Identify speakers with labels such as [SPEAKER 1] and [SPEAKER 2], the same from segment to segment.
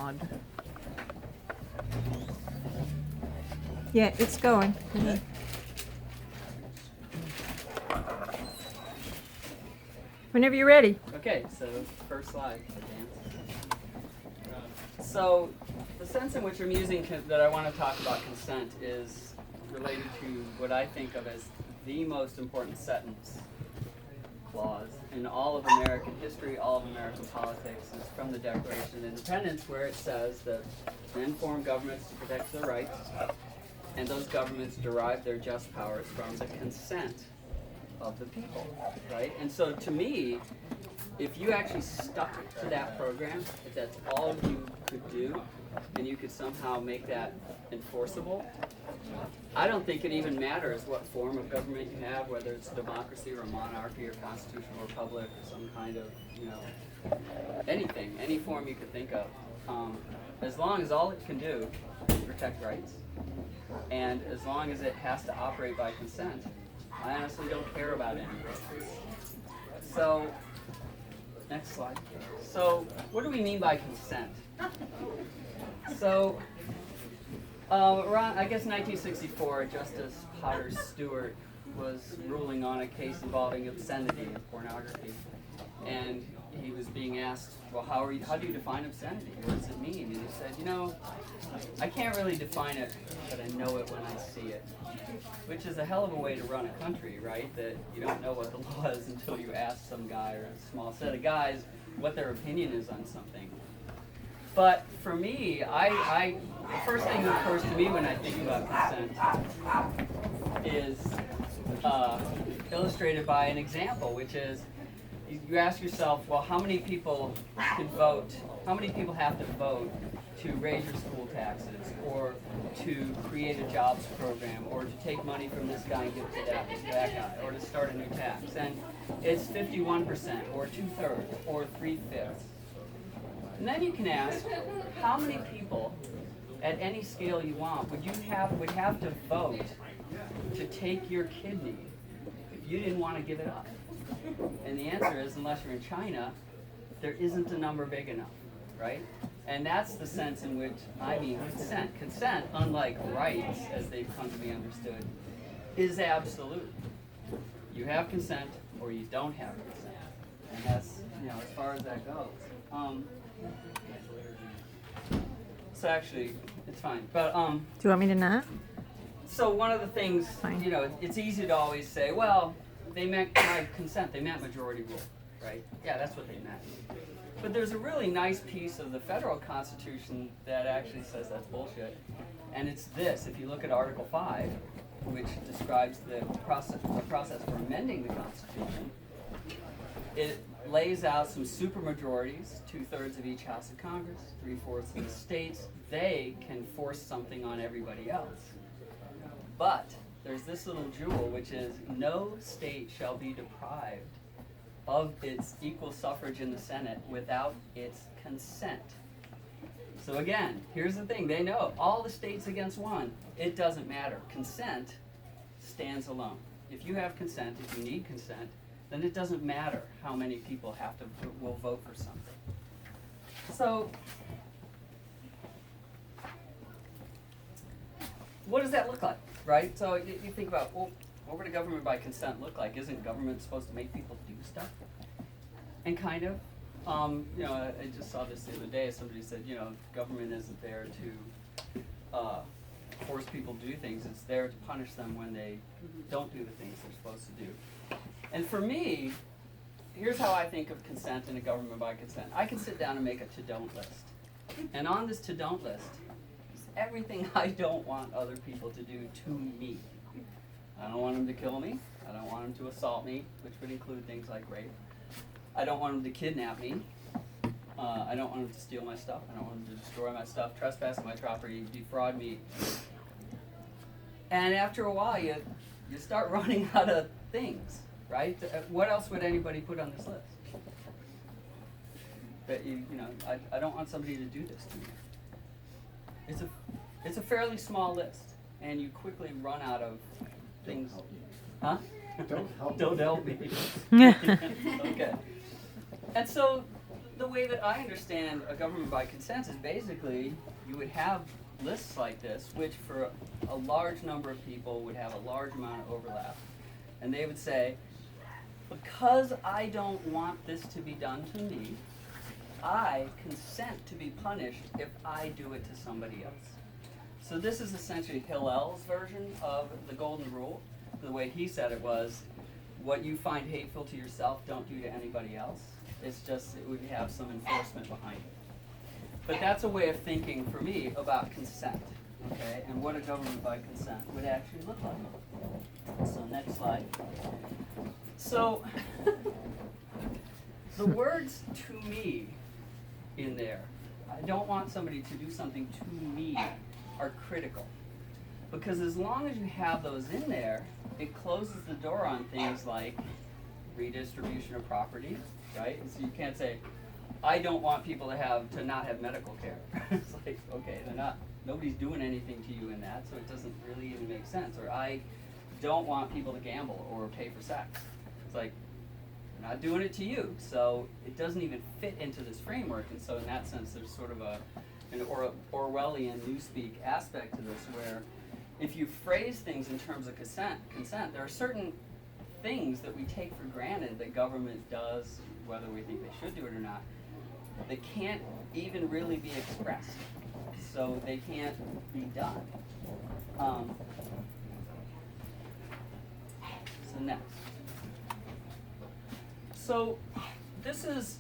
[SPEAKER 1] odd. Yeah, it's going. Whenever you're ready.
[SPEAKER 2] Okay, so first slide. So the sense in which I'm using that I want to talk about consent is related to what I think of as the most important sentence clause in all of American history, all of American politics. It's from the Declaration of Independence, where it says that men form governments to protect their rights, and those governments derive their just powers from the consent of the people, right? And so to me, if you actually stuck to that program, if that's all you could do, and you could somehow make that enforceable, I don't think it even matters what form of government you have, whether it's democracy or monarchy or constitutional republic or some kind of, anything, any form you could think of. As long as all it can do is protect rights, and as long as it has to operate by consent, I honestly don't care about any of this. So, next slide. So, what do we mean by consent? So, around, I guess 1964, Justice Potter Stewart was ruling on a case involving obscenity and pornography. And he was being asked, well, how do you define obscenity? What does it mean? And he said, I can't really define it, but I know it when I see it. Which is a hell of a way to run a country, right? That you don't know what the law is until you ask some guy or a small set of guys what their opinion is on something. But for me, the first thing that occurs to me when I think about consent is illustrated by an example, which is you ask yourself, well, how many people can vote? How many people have to vote to raise your school taxes, or to create a jobs program, or to take money from this guy and give it to that guy, or to start a new tax? And it's 51%, or 2/3, or 3/5. And then you can ask, how many people, at any scale you want, would have to vote to take your kidney if you didn't want to give it up? And the answer is, unless you're in China, there isn't a number big enough, right? And that's the sense in which I mean consent. Consent, unlike rights, as they've come to be understood, is absolute. You have consent, or you don't have consent. And that's, as far as that goes. So actually, it's fine. But
[SPEAKER 1] Do you want me to not?
[SPEAKER 2] so one of the things,
[SPEAKER 1] Fine.
[SPEAKER 2] it's easy to always say, well, they meant by consent, they meant majority rule, right? Yeah, that's what they meant. But there's a really nice piece of the federal Constitution that actually says that's bullshit. And it's this: if you look at Article 5, which describes the process for amending the Constitution, it lays out some supermajorities, 2/3 of each House of Congress, 3/4 of the states. They can force something on everybody else. But there's this little jewel, which is no state shall be deprived of its equal suffrage in the Senate without its consent. So again, here's the thing: they know all the states against one. It doesn't matter. Consent stands alone. If you have consent, if you need consent, then it doesn't matter how many people will vote for something. So, what does that look like, right? So you think about, well, what would a government by consent look like? Isn't government supposed to make people do stuff? And kind of. I just saw this the other day. Somebody said, government isn't there to force people to do things. It's there to punish them when they don't do the things they're supposed to do. And for me, here's how I think of consent and a government by consent. I can sit down and make a to-don't list. And on this to-don't list is everything I don't want other people to do to me. I don't want them to kill me. I don't want them to assault me, which would include things like rape. I don't want them to kidnap me. I don't want them to steal my stuff. I don't want them to destroy my stuff, trespass my property, defraud me. And after a while, you start running out of things, right? What else would anybody put on this list? But I don't want somebody to do this to me. It's a fairly small list, and you quickly run out of things. Huh?
[SPEAKER 3] Don't help me.
[SPEAKER 2] Don't help me. Okay. And so the way that I understand a government by consent is basically you would have lists like this, which for a large number of people would have a large amount of overlap. And they would say, because I don't want this to be done to me, I consent to be punished if I do it to somebody else. So this is essentially Hillel's version of the golden rule. The way he said it was, what you find hateful to yourself, don't do to anybody else. It's just, it would have some enforcement behind it. But that's a way of thinking for me about consent, okay, and what a government by consent would actually look like. So next slide. So the words "to me" in there, I don't want somebody to do something to me, are critical. Because as long as you have those in there, it closes the door on things like redistribution of property, right? So you can't say, I don't want people to not have medical care. It's like, okay, nobody's doing anything to you in that, so it doesn't really even make sense. Or I don't want people to gamble or pay for sex. It's like, they're not doing it to you, so it doesn't even fit into this framework. And so in that sense, there's sort of an Orwellian newspeak aspect to this, where if you phrase things in terms of consent, there are certain things that we take for granted that government does, whether we think they should do it or not, that can't even really be expressed. So they can't be done. So next. So this is,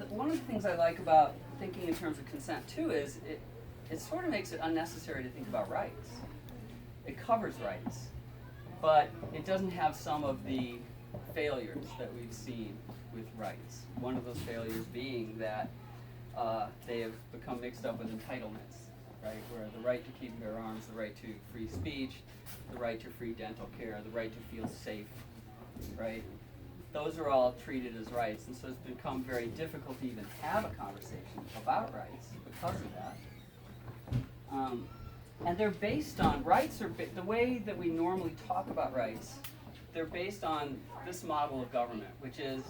[SPEAKER 2] one of the things I like about thinking in terms of consent too is it sort of makes it unnecessary to think about rights. It covers rights, but it doesn't have some of the failures that we've seen with rights. One of those failures being that they have become mixed up with entitlements, right? Where the right to keep and bear arms, the right to free speech, the right to free dental care, the right to feel safe, right? Those are all treated as rights, and so it's become very difficult to even have a conversation about rights because of that. And they're based on, rights are, the way that we normally talk about rights, they're based on this model of government, which is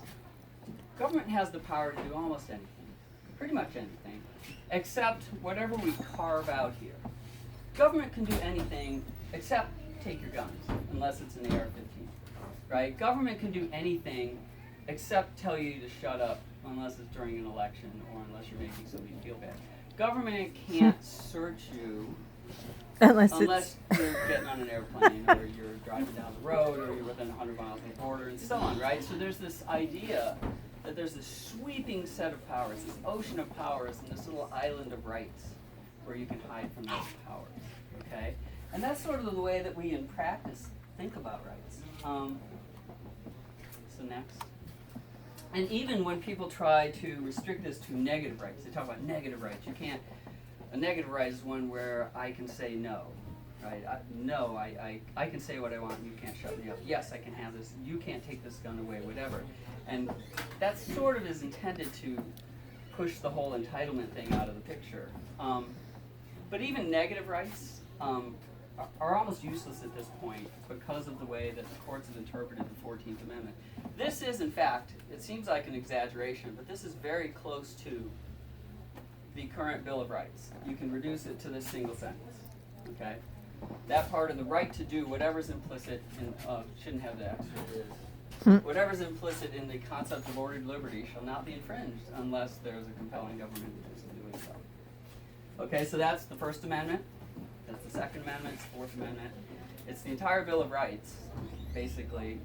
[SPEAKER 2] government has the power to do almost anything, pretty much anything, except whatever we carve out here. Government can do anything except take your guns, unless it's an AR-15, right? Government can do anything except tell you to shut up, unless it's during an election or unless you're making somebody feel bad. Government can't search you unless you're getting on an airplane or you're driving down the road or you're within 100 miles of the border and so on, right? So there's this idea that there's this sweeping set of powers, this ocean of powers, and this little island of rights where you can hide from those powers, okay? And that's sort of the way that we in practice think about rights. So next. And even when people try to restrict this to negative rights, they talk about negative rights. You can't, a negative right is one where I can say no, right? I can say what I want and you can't shut me up. Yes, I can have this, you can't take this gun away, whatever. And that sort of is intended to push the whole entitlement thing out of the picture. But even negative rights are almost useless at this point because of the way that the courts have interpreted the 14th Amendment. This is, in fact, it seems like an exaggeration, but this is very close to the current Bill of Rights. You can reduce it to this single sentence, okay? That part of the right to do whatever's implicit in, shouldn't have the extra, is, whatever's implicit in the concept of ordered liberty shall not be infringed unless there's a compelling government interest in doing so. Okay, so that's the First Amendment. That's the Second Amendment, it's the Fourth Amendment. It's the entire Bill of Rights, basically,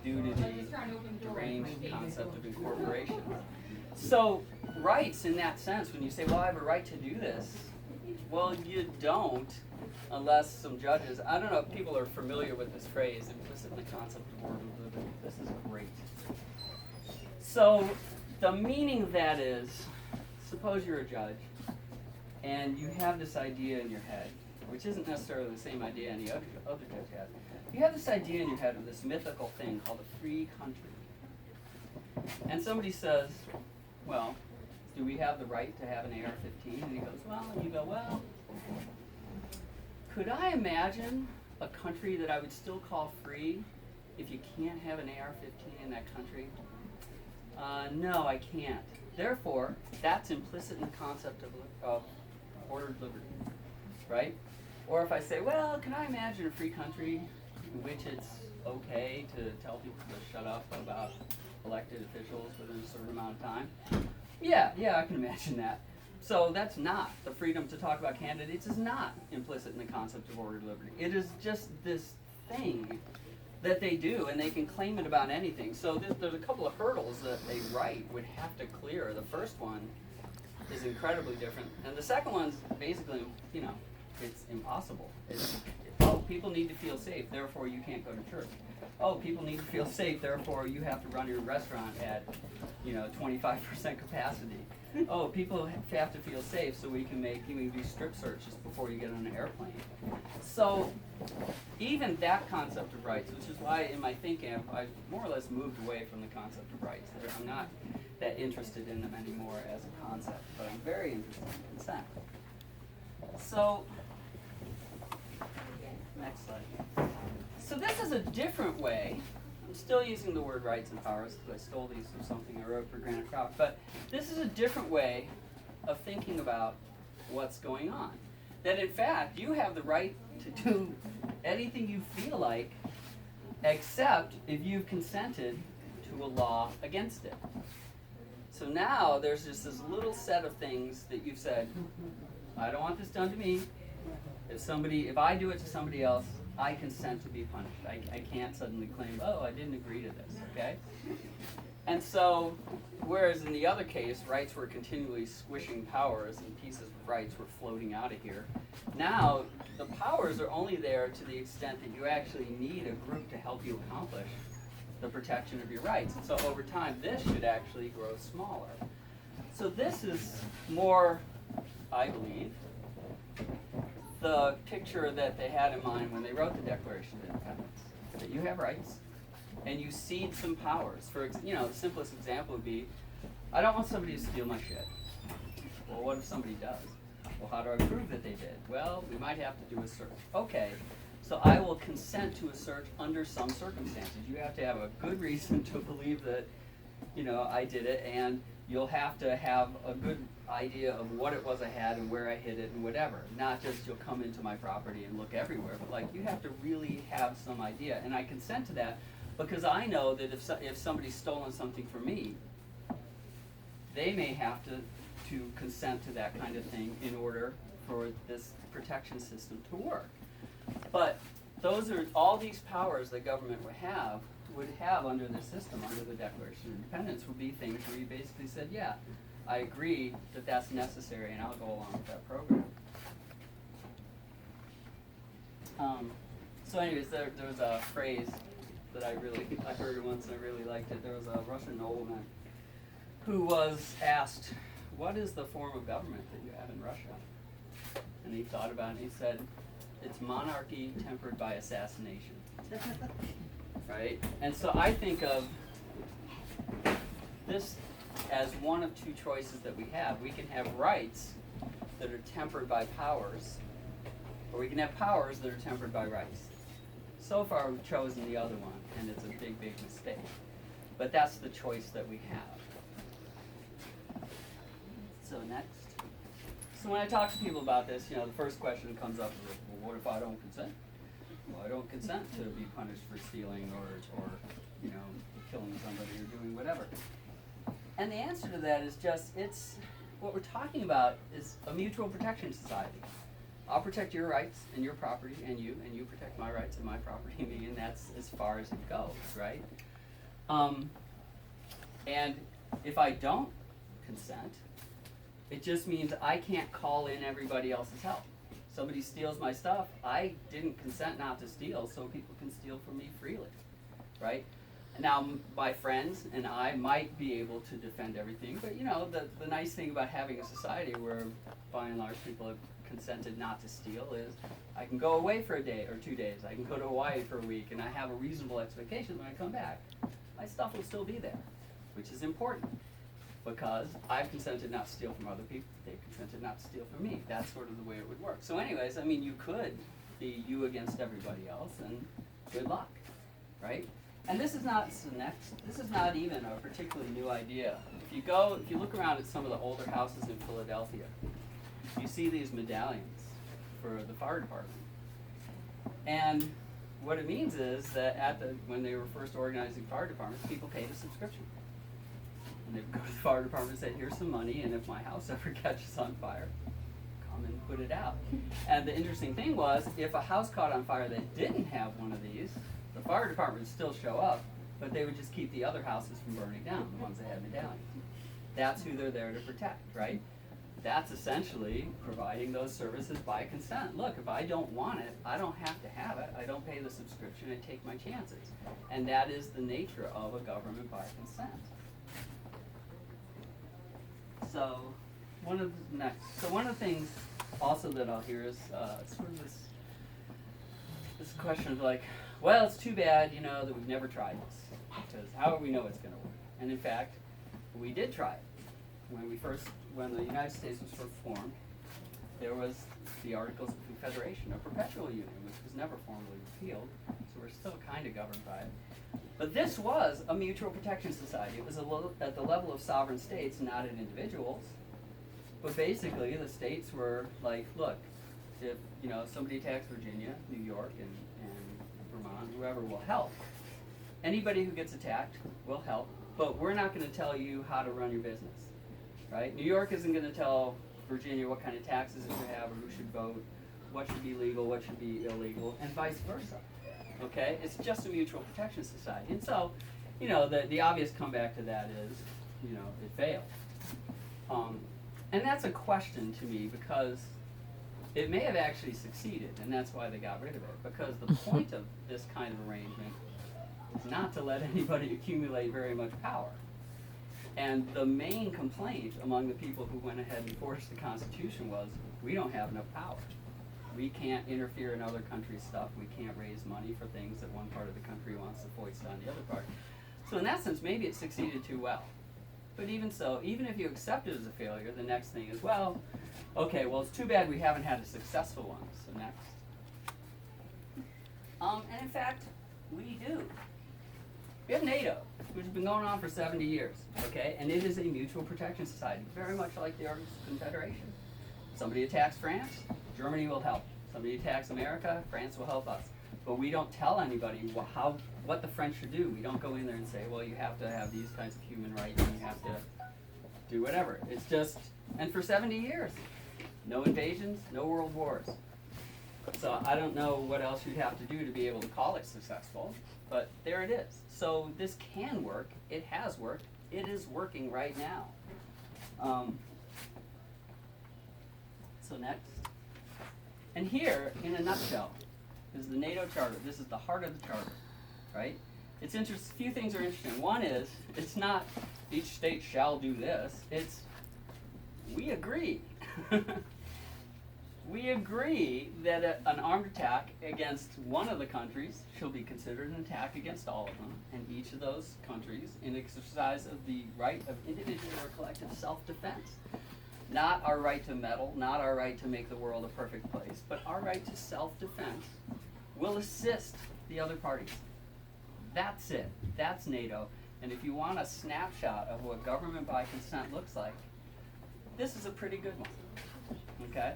[SPEAKER 2] due to the deranged concept of incorporation. So, rights in that sense, when you say, well, I have a right to do this, well, you don't, unless some judges, I don't know if people are familiar with this phrase, implicit in the concept of ordered liberty. This is great. So, the meaning of that is, suppose you're a judge, and you have this idea in your head, which isn't necessarily the same idea any other judge has. You have this idea in your head of this mythical thing called a free country. And somebody says, well, do we have the right to have an AR-15? And he goes, well, and you go, well, could I imagine a country that I would still call free if you can't have an AR-15 in that country? No, I can't. Therefore, that's implicit in the concept of ordered liberty, right? Or if I say, well, can I imagine a free country in which it's okay to tell people to shut up about elected officials within a certain amount of time? Yeah, I can imagine that. So that's not, the freedom to talk about candidates is not implicit in the concept of ordered liberty. It is just this thing that they do, and they can claim it about anything. So there's a couple of hurdles that a right would have to clear. The first one is incredibly different, and the second one's basically, it's impossible. Oh, people need to feel safe, therefore you can't go to church. Oh, people need to feel safe, therefore you have to run your restaurant at 25% capacity. Oh, people have to feel safe, so we can do strip searches before you get on an airplane. So even that concept of rights, which is why in my thinking I've more or less moved away from the concept of rights. I'm not that interested in them anymore as a concept, but I'm very interested in consent. So, next slide. So this is a different way. I'm still using the word rights and powers because I stole these from something I wrote for Granite Rock, but this is a different way of thinking about what's going on. That in fact, you have the right to do anything you feel like, except if you've consented to a law against it. So now there's just this little set of things that you've said, I don't want this done to me. If I do it to somebody else, I consent to be punished. I can't suddenly claim, oh, I didn't agree to this, okay? And so, whereas in the other case, rights were continually squishing powers and pieces of rights were floating out of here, now the powers are only there to the extent that you actually need a group to help you accomplish the protection of your rights. And so over time, this should actually grow smaller. So this is more, I believe, the picture that they had in mind when they wrote the Declaration of Independence, that you have rights and you cede some powers. For the simplest example would be, I don't want somebody to steal my shit. Well, what if somebody does? Well, how do I prove that they did? Well, we might have to do a search. Okay, so I will consent to a search under some circumstances. You have to have a good reason to believe that, I did it, and you'll have to have a good idea of what it was I had and where I hid it and whatever. Not just you'll come into my property and look everywhere, but you have to really have some idea. And I consent to that because I know that if somebody's stolen something from me, they may have to consent to that kind of thing in order for this protection system to work. But those are all these powers that government would have under this system, under the Declaration of Independence, would be things where you basically said, yeah, I agree that that's necessary and I'll go along with that program. So anyways, there was a phrase that I heard it once and I really liked it. There was a Russian nobleman who was asked, what is the form of government that you have in Russia? And he thought about it and he said, it's monarchy tempered by assassination. Right? And so I think of this as one of two choices that we have. We can have rights that are tempered by powers, or we can have powers that are tempered by rights. So far we've chosen the other one, and it's a big, big mistake. But that's the choice that we have. So next. So when I talk to people about this, the first question that comes up is, well, what if I don't consent? Well, I don't consent to be punished for stealing or killing somebody or doing whatever. And the answer to that is just, what we're talking about is a mutual protection society. I'll protect your rights and your property and you protect my rights and my property and me, and that's as far as it goes, right? And if I don't consent, it just means I can't call in everybody else's help. Somebody steals my stuff, I didn't consent not to steal, so people can steal from me freely, right? Now, my friends and I might be able to defend everything, but the nice thing about having a society where, by and large, people have consented not to steal is I can go away for a day or 2 days. I can go to Hawaii for a week, and I have a reasonable expectation when I come back, my stuff will still be there, which is important. Because I've consented not to steal from other people, they've consented not to steal from me. That's sort of the way it would work. So anyways, you could be you against everybody else, and good luck, right? And this is not this is not even a particularly new idea. If you look around at some of the older houses in Philadelphia, you see these medallions for the fire department. And what it means is that when they were first organizing fire departments, people paid a subscription. And they would go to the fire department and say, here's some money, and if my house ever catches on fire, come and put it out. And the interesting thing was, if a house caught on fire that didn't have one of these, the fire department would still show up, but they would just keep the other houses from burning down, the ones that had medallions. That's who they're there to protect, right? That's essentially providing those services by consent. Look, if I don't want it, I don't have to have it. I don't pay the subscription. I take my chances. And that is the nature of a government by consent. So one of the things also that I'll hear is sort of this question of like, well, it's too bad, that we've never tried this, because how do we know it's going to work? And in fact, we did try it. When the United States was first formed, there was the Articles of Confederation, a perpetual union, which was never formally repealed, so we're still kind of governed by it. But this was a mutual protection society. It was at the level of sovereign states, not at individuals. But basically, the states were like, look, if somebody attacks Virginia, New York, and Vermont, whoever will help. Anybody who gets attacked will help, but we're not going to tell you how to run your business. Right? New York isn't going to tell Virginia what kind of taxes it should have or who should vote, what should be legal, what should be illegal, and vice versa. Okay? It's just a mutual protection society. And so, the obvious comeback to that is, it failed. And that's a question to me because it may have actually succeeded, and that's why they got rid of it. Because the point of this kind of arrangement is not to let anybody accumulate very much power. And the main complaint among the people who went ahead and forced the Constitution was, we don't have enough power. We can't interfere in other countries' stuff. We can't raise money for things that one part of the country wants to foist on the other part. So in that sense, maybe it succeeded too well. But even so, even if you accept it as a failure, the next thing is, well, okay, well, it's too bad we haven't had a successful one. So next. And in fact, we do. We have NATO, which has been going on for 70 years, okay? And it is a mutual protection society, very much like the Articles of Confederation. Somebody attacks France, Germany will help. Somebody attacks America, France will help us. But we don't tell anybody what the French should do. We don't go in there and say, well, you have to have these kinds of human rights and you have to do whatever. It's just, and for 70 years, no invasions, no world wars. So I don't know what else you'd have to do to be able to call it successful, but there it is. So this can work. It has worked. It is working right now. So next. And here, in a nutshell, is the NATO Charter. This is the heart of the Charter, right? It's interesting. Few things are interesting. One is, it's not each state shall do this. It's we agree. We agree that an armed attack against one of the countries shall be considered an attack against all of them, and each of those countries in exercise of the right of individual or collective self-defense. Not our right to meddle, not our right to make the world a perfect place, but our right to self-defense will assist the other parties. That's it. That's NATO. And if you want a snapshot of what government by consent looks like, this is a pretty good one. Okay?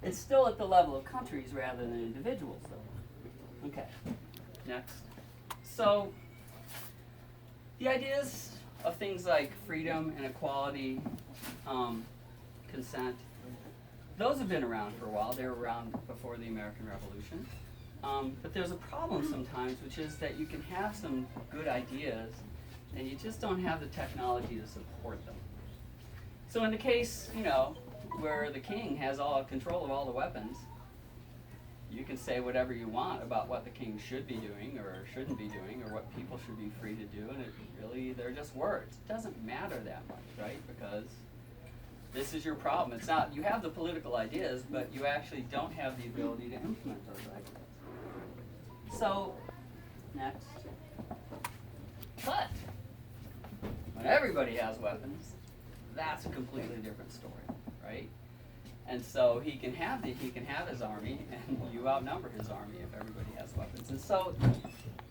[SPEAKER 2] It's still at the level of countries rather than individuals, though. Okay, next. So, the ideas of things like freedom and equality, consent, those have been around for a while. They were around before the American Revolution. But there's a problem sometimes, which is that you can have some good ideas, and you just don't have the technology to support them. So in the case, where the king has all control of all the weapons, you can say whatever you want about what the king should be doing or shouldn't be doing or what people should be free to do, and they're just words. It doesn't matter that much, right? Because this is your problem. It's not, you have the political ideas, but you actually don't have the ability to implement those ideas. So, next. But, when everybody has weapons, that's a completely different story. Right? And so he can have his army, and you outnumber his army if everybody has weapons. And so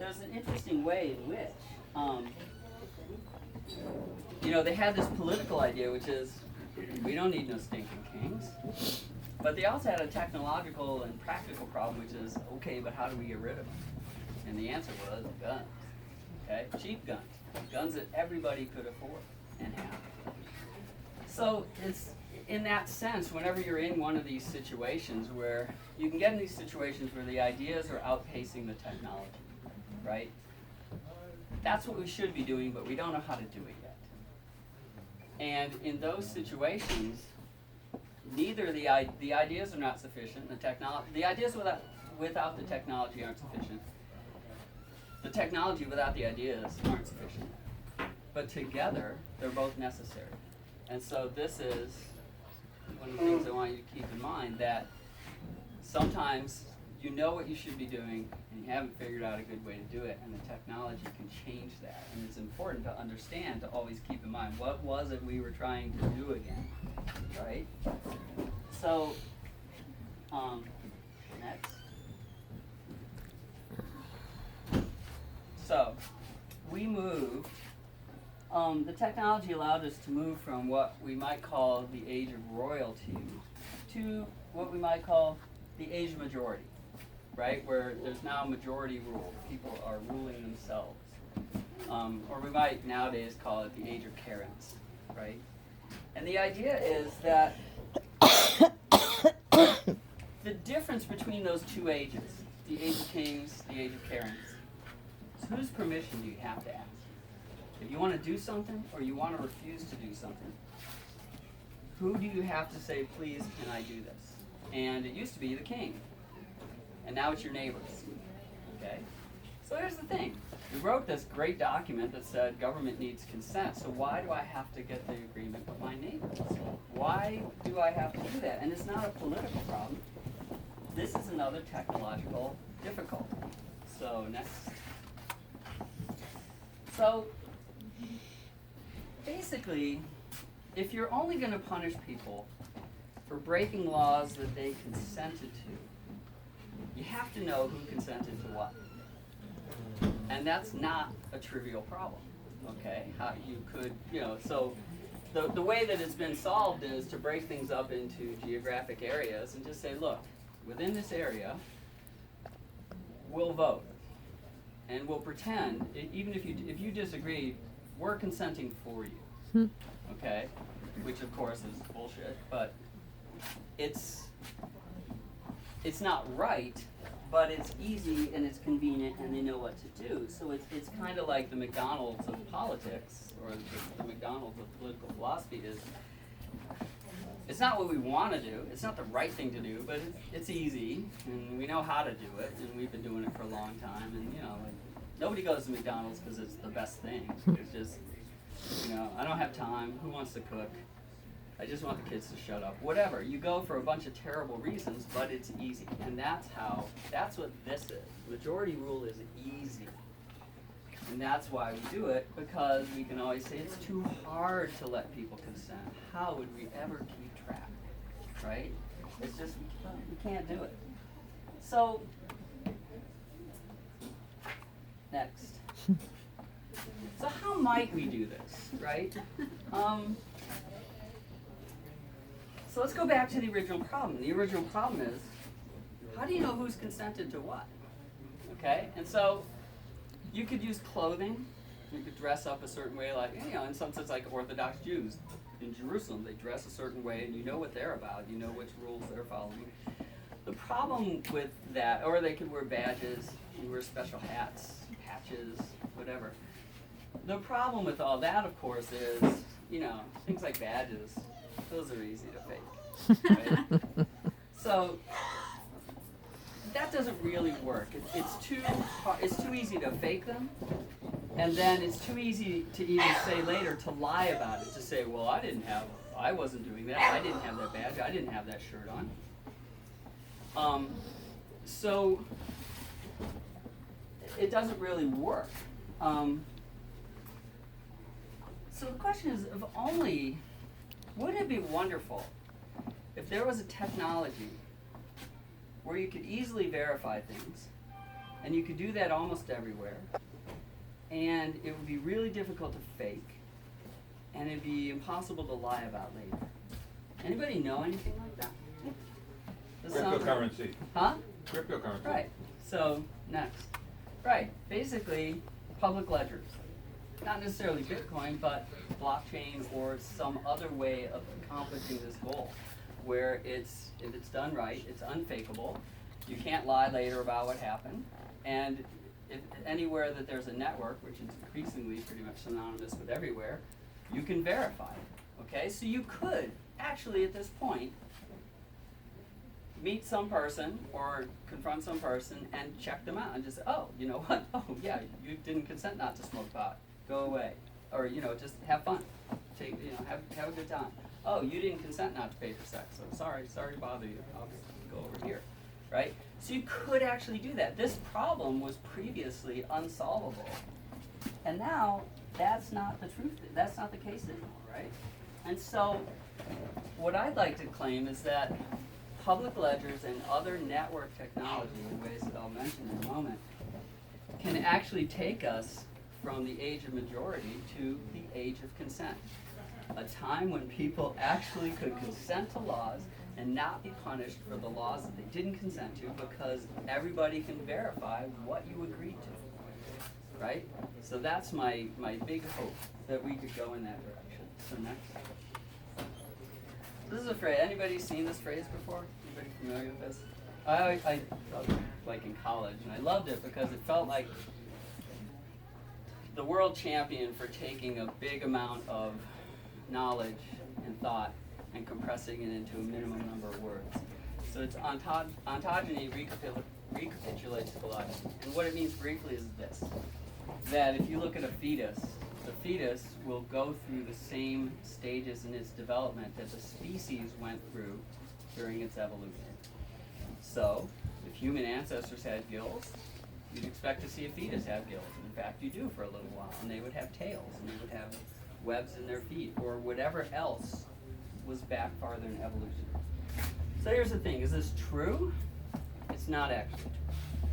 [SPEAKER 2] there's an interesting way in which, they had this political idea, which is, we don't need no stinking kings. But they also had a technological and practical problem, which is, okay, but how do we get rid of them? And the answer was guns. Okay, cheap guns, guns that everybody could afford and have. So it's in that sense, whenever you're in one of these situations where you can get in these situations where the ideas are outpacing the technology, right? That's what we should be doing, but we don't know how to do it yet. And in those situations, neither the ideas are not sufficient. The ideas without the technology aren't sufficient. The technology without the ideas aren't sufficient. But together, they're both necessary. And so this is one of the things I want you to keep in mind, that sometimes you know what you should be doing and you haven't figured out a good way to do it, and the technology can change that. And it's important to understand, to always keep in mind, what was it we were trying to do again, right? So, next. So, we moved, the technology allowed us to move from what we might call the age of royalty to what we might call the age of majority, right? Where there's now majority rule. People are ruling themselves. Or we might nowadays call it the age of Karens, right? And the idea is that the difference between those two ages, the age of kings, the age of Karens, is whose permission do you have to ask? If you want to do something or you want to refuse to do something, who do you have to say, please, can I do this? And it used to be the king. And now it's your neighbors. Okay? So here's the thing. We wrote this great document that said government needs consent, so why do I have to get the agreement with my neighbors? Why do I have to do that? And it's not a political problem. This is another technological difficulty. So next. So basically, if you're only going to punish people for breaking laws that they consented to, you have to know who consented to what. And that's not a trivial problem, okay? How you could, so the way that it's been solved is to break things up into geographic areas and just say, look, within this area, we'll vote. And we'll pretend, even if you disagree, we're consenting for you, okay? Which of course is bullshit, but it's not right, but it's easy and it's convenient and they know what to do. So it's kind of like the McDonald's of politics, or the McDonald's of political philosophy is, it's not what we want to do, it's not the right thing to do, but it's easy, and we know how to do it, and we've been doing it for a long time, and nobody goes to McDonald's because it's the best thing. It's just, I don't have time, who wants to cook? I just want the kids to shut up. Whatever, you go for a bunch of terrible reasons, but it's easy. And that's what this is. Majority rule is easy. And that's why we do it, because we can always say it's too hard to let people consent. How would we ever keep track, right? It's just, we can't do it. So, next. So how might we do this, right? So let's go back to the original problem. The original problem is, how do you know who's consented to what? Okay, and so you could use clothing. You could dress up a certain way, like, in some sense, like Orthodox Jews in Jerusalem, they dress a certain way, and you know what they're about. You know which rules they're following. The problem with that, or they could wear badges, you wear special hats, patches, whatever. The problem with all that, of course, is, things like badges, those are easy to fake, right? So that doesn't really work. It's too easy to fake them, and then it's too easy to even say later to lie about it, to say, well, I wasn't doing that, I didn't have that badge, I didn't have that shirt on. So it doesn't really work. So the question is, wouldn't it be wonderful if there was a technology where you could easily verify things, And you could do that almost everywhere. And it would be really difficult to fake. And it'd be impossible to lie about later. Anybody know anything like that? Does sound-
[SPEAKER 3] Cryptocurrency.
[SPEAKER 2] Huh?
[SPEAKER 3] Cryptocurrency.
[SPEAKER 2] Right. So, next. Right. Basically, public ledgers. Not necessarily Bitcoin, but blockchain or some other way of accomplishing this goal, where if it's done right, it's unfakeable. You can't lie later about what happened. And if anywhere that there's a network, which is increasingly pretty much synonymous with everywhere, you can verify it. Okay? So you could actually at this point meet some person or confront some person and check them out and just say, oh, you know what? Oh, yeah, you didn't consent not to smoke pot. Go away. Or, just have fun. Have a good time. Oh, you didn't consent not to pay for sex. So sorry to bother you. I'll just go over here. Right? So you could actually do that. This problem was previously unsolvable. And now that's not the truth. That's not the case anymore, right? And so what I'd like to claim is that public ledgers and other network technology, in ways that I'll mention in a moment, can actually take us from the age of majority to the age of consent. A time when people actually could consent to laws and not be punished for the laws that they didn't consent to, because everybody can verify what you agreed to. Right? So that's my big hope, that we could go in that direction. So next. This is a phrase. Anybody seen this phrase before? Anybody familiar with this? I loved it, like in college, and I loved it because it felt like the world champion for taking a big amount of knowledge and thought and compressing it into a minimum number of words. So it's ontogeny recapitulates philosophy. And what it means briefly is this, that if you look at a fetus, the fetus will go through the same stages in its development that the species went through during its evolution. So, if human ancestors had gills, you'd expect to see a fetus have gills. And in fact, you do for a little while. And they would have tails, and they would have webs in their feet, or whatever else was back farther in evolution. So here's the thing, is this true? It's not actually true.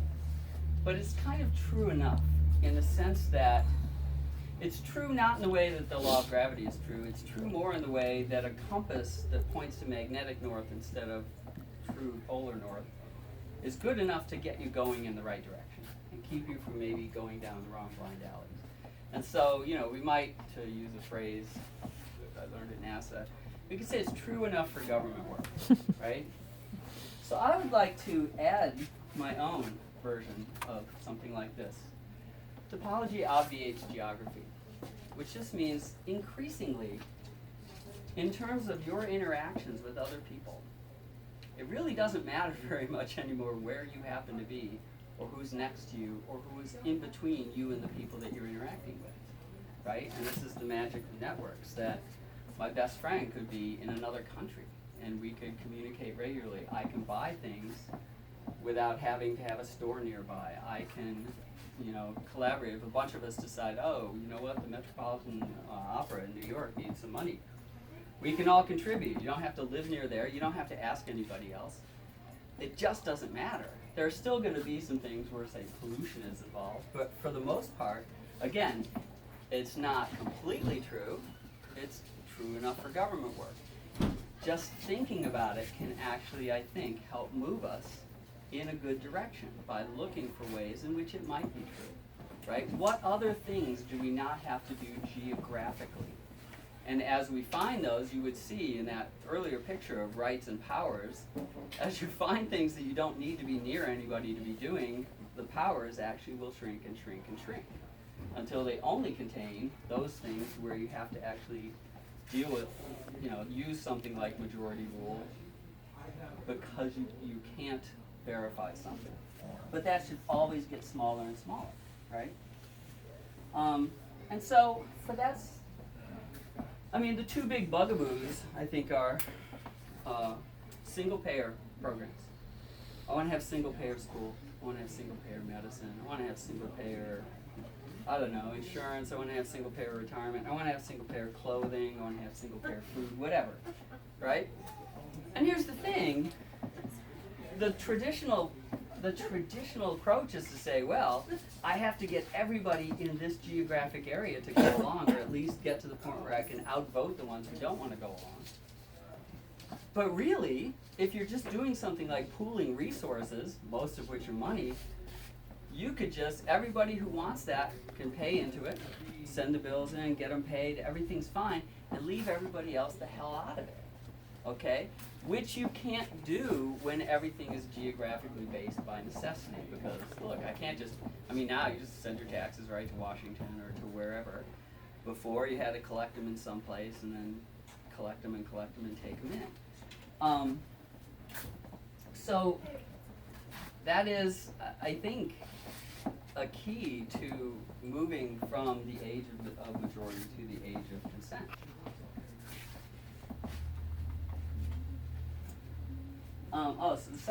[SPEAKER 2] But it's kind of true enough, in the sense that it's true not in the way that the law of gravity is true. It's true more in the way that a compass that points to magnetic north instead of true polar north is good enough to get you going in the right direction and keep you from maybe going down the wrong blind alleys. And so, we might, to use a phrase that I learned at NASA, we could say it's true enough for government work, right? So I would like to add my own version of something like this. Topology obviates geography, which just means increasingly, in terms of your interactions with other people, it really doesn't matter very much anymore where you happen to be, or who's next to you, or who's in between you and the people that you're interacting with, right? And this is the magic of networks, that my best friend could be in another country, and we could communicate regularly. I can buy things without having to have a store nearby. I can collaborate. If a bunch of us decide, oh, you know what, the Metropolitan Opera in New York needs some money, we can all contribute. You don't have to live near there. You don't have to ask anybody else. It just doesn't matter. There are still going to be some things where, say, pollution is involved, but for the most part, again, it's not completely true. It's true enough for government work. Just thinking about it can actually, I think, help move us in a good direction by looking for ways in which it might be true, right? What other things do we not have to do geographically? And as we find those, you would see in that earlier picture of rights and powers, as you find things that you don't need to be near anybody to be doing, the powers actually will shrink and shrink and shrink until they only contain those things where you have to actually deal with, use something like majority rule because you can't verify something. But that should always get smaller and smaller, right? And so, the two big bugaboos, I think, are single-payer programs. I want to have single-payer school. I want to have single-payer medicine. I want to have single-payer, insurance. I want to have single-payer retirement. I want to have single-payer clothing. I want to have single-payer food, whatever, right? And here's the thing. The traditional the traditional approach is to say, well, I have to get everybody in this geographic area to go along, or at least get to the point where I can outvote the ones who don't want to go along. But really, if you're just doing something like pooling resources, most of which are money, you could just, everybody who wants that can pay into it, send the bills in, get them paid, everything's fine, and leave everybody else the hell out of it, okay? Which you can't do when everything is geographically based by necessity, because, look, I can't just, I mean, now you just send your taxes right to Washington or to wherever. Before, you had to collect them in some place, and then collect them and take them in. So that is, I think, a key to moving from the age of majority to the age of consent. So the